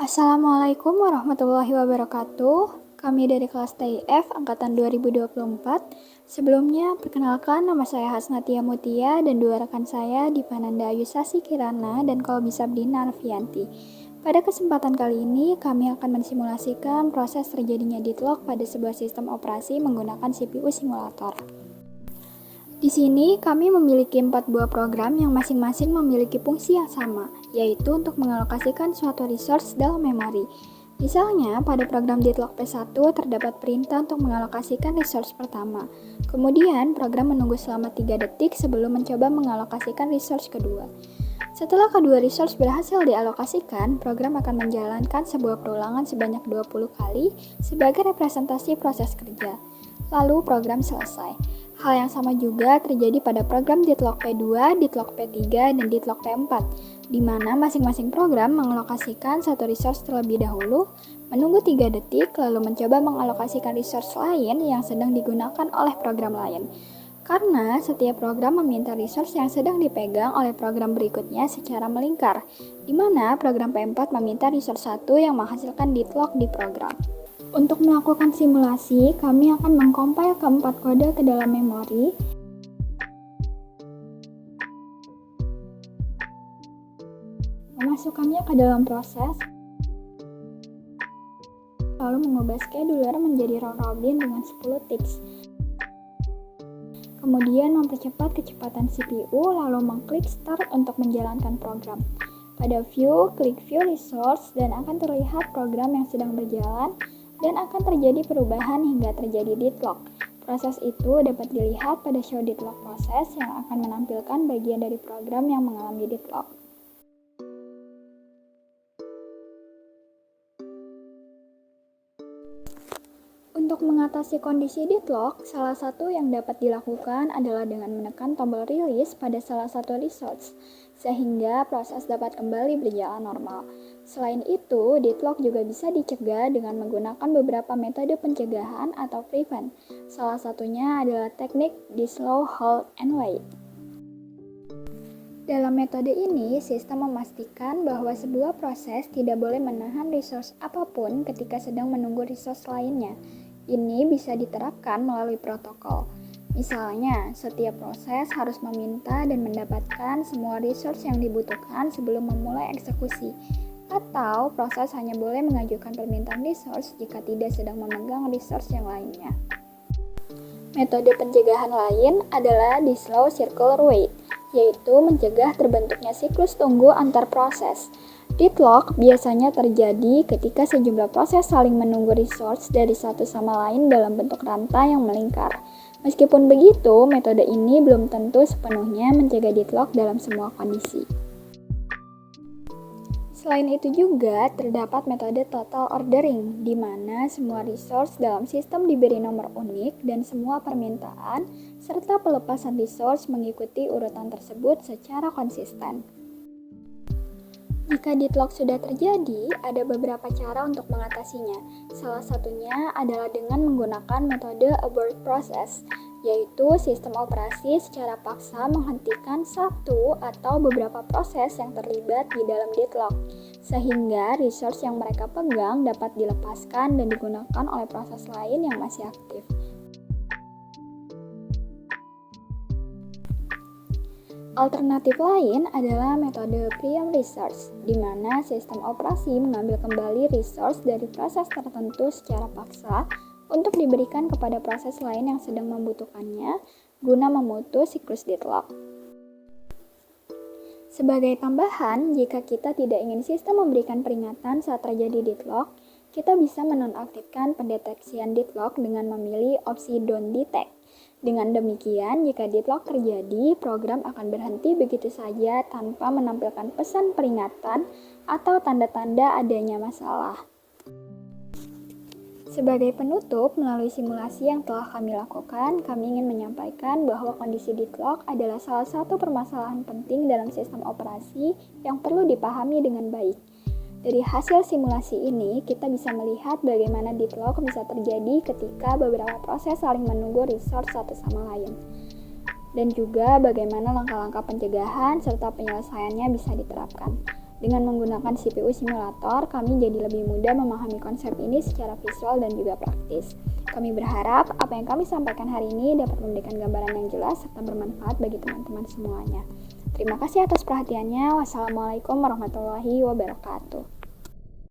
Assalamualaikum warahmatullahi wabarakatuh. Kami dari kelas TIF angkatan 2024. Sebelumnya, perkenalkan nama saya Hasnatia Mutia dan dua rekan saya Dipananda Ayusasi Kirana dan Kolbisabdina Arfianti. Pada kesempatan kali ini, kami akan mensimulasikan proses terjadinya deadlock pada sebuah sistem operasi menggunakan CPU simulator. Di sini kami memiliki 4 buah program yang masing-masing memiliki fungsi yang sama, yaitu untuk mengalokasikan suatu resource dalam memori. Misalnya, pada program deadlock P1 terdapat perintah untuk mengalokasikan resource pertama. Kemudian, program menunggu selama 3 detik sebelum mencoba mengalokasikan resource kedua. Setelah kedua resource berhasil dialokasikan, program akan menjalankan sebuah perulangan sebanyak 20 kali sebagai representasi proses kerja. Lalu program selesai. Hal yang sama juga terjadi pada program deadlock P2, deadlock P3, dan deadlock P4, di mana masing-masing program mengalokasikan satu resource terlebih dahulu, menunggu 3 detik, lalu mencoba mengalokasikan resource lain yang sedang digunakan oleh program lain. Karena setiap program meminta resource yang sedang dipegang oleh program berikutnya secara melingkar, di mana program P4 meminta resource 1 yang menghasilkan deadlock di program. Untuk melakukan simulasi, kami akan mengcompile keempat kode ke dalam memori. Memasukkannya ke dalam proses, lalu mengubah scheduler menjadi round robin dengan 10 ticks. Kemudian mempercepat kecepatan CPU, lalu mengklik start untuk menjalankan program. Pada view, klik view resource dan akan terlihat program yang sedang berjalan dan akan terjadi perubahan hingga terjadi deadlock. Proses itu dapat dilihat pada show deadlock process yang akan menampilkan bagian dari program yang mengalami deadlock. Untuk mengatasi kondisi deadlock, salah satu yang dapat dilakukan adalah dengan menekan tombol release pada salah satu resource, sehingga proses dapat kembali berjalan normal. Selain itu, deadlock juga bisa dicegah dengan menggunakan beberapa metode pencegahan atau prevent. Salah satunya adalah teknik slow, hold, and wait. Dalam metode ini, sistem memastikan bahwa sebuah proses tidak boleh menahan resource apapun ketika sedang menunggu resource lainnya. Ini bisa diterapkan melalui protokol. Misalnya, setiap proses harus meminta dan mendapatkan semua resource yang dibutuhkan sebelum memulai eksekusi. Atau proses hanya boleh mengajukan permintaan resource jika tidak sedang memegang resource yang lainnya. Metode pencegahan lain adalah slow circular wait, yaitu mencegah terbentuknya siklus tunggu antar proses. Deadlock biasanya terjadi ketika sejumlah proses saling menunggu resource dari satu sama lain dalam bentuk rantai yang melingkar. Meskipun begitu, metode ini belum tentu sepenuhnya mencegah deadlock dalam semua kondisi. Selain itu juga terdapat metode total ordering, di mana semua resource dalam sistem diberi nomor unik dan semua permintaan serta pelepasan resource mengikuti urutan tersebut secara konsisten. Jika deadlock sudah terjadi, ada beberapa cara untuk mengatasinya. Salah satunya adalah dengan menggunakan metode abort process, yaitu sistem operasi secara paksa menghentikan satu atau beberapa proses yang terlibat di dalam deadlock, sehingga resource yang mereka pegang dapat dilepaskan dan digunakan oleh proses lain yang masih aktif. Alternatif lain adalah metode preempt resource, di mana sistem operasi mengambil kembali resource dari proses tertentu secara paksa untuk diberikan kepada proses lain yang sedang membutuhkannya guna memutus siklus deadlock. Sebagai tambahan, jika kita tidak ingin sistem memberikan peringatan saat terjadi deadlock, kita bisa menonaktifkan pendeteksian deadlock dengan memilih opsi Don't Detect. Dengan demikian, jika deadlock terjadi, program akan berhenti begitu saja tanpa menampilkan pesan peringatan atau tanda-tanda adanya masalah. Sebagai penutup, melalui simulasi yang telah kami lakukan, kami ingin menyampaikan bahwa kondisi deadlock adalah salah satu permasalahan penting dalam sistem operasi yang perlu dipahami dengan baik. Dari hasil simulasi ini, kita bisa melihat bagaimana deadlock bisa terjadi ketika beberapa proses saling menunggu resource satu sama lain. Dan juga bagaimana langkah-langkah pencegahan serta penyelesaiannya bisa diterapkan. Dengan menggunakan CPU simulator, kami jadi lebih mudah memahami konsep ini secara visual dan juga praktis. Kami berharap apa yang kami sampaikan hari ini dapat memberikan gambaran yang jelas serta bermanfaat bagi teman-teman semuanya. Terima kasih atas perhatiannya. Wassalamualaikum warahmatullahi wabarakatuh.